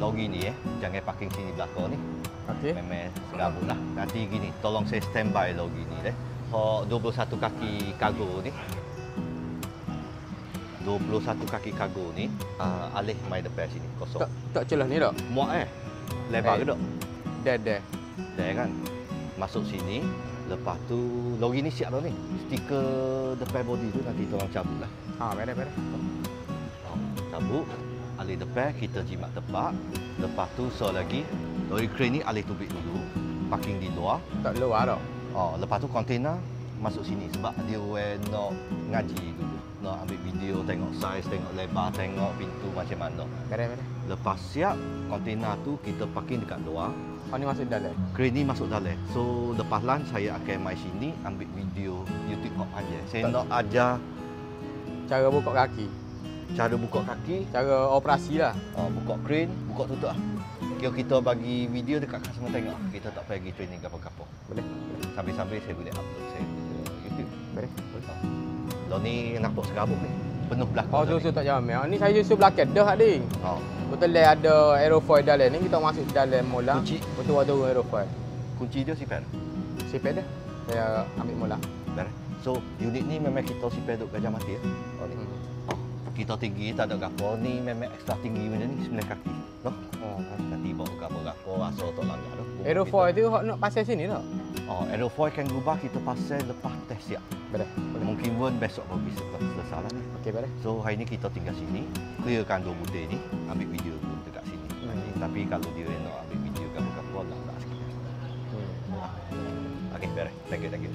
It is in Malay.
logi ni jangan parking sini belakang ni. Okey. Memang segabut lah. Nanti gini, tolong saya standby logi ni deh. Hok 21 kaki kargo ni. 21 kaki kargo ni alih mai depan sini kosong. Tak celah ni tak? Muat lebar ke tak? Dah. Dah kan. Masuk sini, lepas tu logi ni siap dah ni. Stiker depan body tu nanti tolong cabut lah. Beres. Cabut, alih depan kita jimat tepak. Lepas tu lagi lori crane ni alih tubik dulu. Parking di luar. Tak luar tak? Lepas tu kontainer masuk sini sebab dia nak ngaji dulu. Nak ambil video, tengok saiz, tengok lebar, tengok pintu macam mana. Beres. Lepas siap, kontainer tu kita parking dekat luar. Ni masuk dalam. Crane ni masuk dalam. So lepas lunch saya akan mai sini ambil video YouTube hok aja. Saya nak ajar Cara buka kaki. cara buka kaki, Cara operasi lah. buka crane, buka tutup lah. Kira kita bagi video dekat customer tengok. Kita tak pergi training apa-apa. Boleh. Sambil-sambil saya boleh upload saya YouTube. Beres. Lo ni nampak serabut ni. Penuh belakang. Susu tak jamin. Ni saya susu belakang dah adik. Betul lah ada aerofoil dalam ni, kita masuk dalam mula. Kunci. Betul ada aerofoil. Kunci dia sipir. Sipir dah. Saya ambil mula. Beres. So unit ni memang kita sipir duk Gajah Mati ya. Ni. Kita tinggi tak ada gapo ni memang ekstra tinggi macam ni 9 kaki. Noh. Nanti bawa gapo-gapo asal tak langgar tu. Aerofoil tu hok nak pasal sini tak? Aerofoil kan gubah kita pasal lepas test siap. Beres. Mungkin pun besok baru bisa selesai lah ni. Okey, beres. So hari ni kita tinggal sini, clearkan dua butir ni, ambil video tu dekat sini. Tapi kalau dia nak ambil video gapo-gapo tak sikit. Okey, beres. Thank you.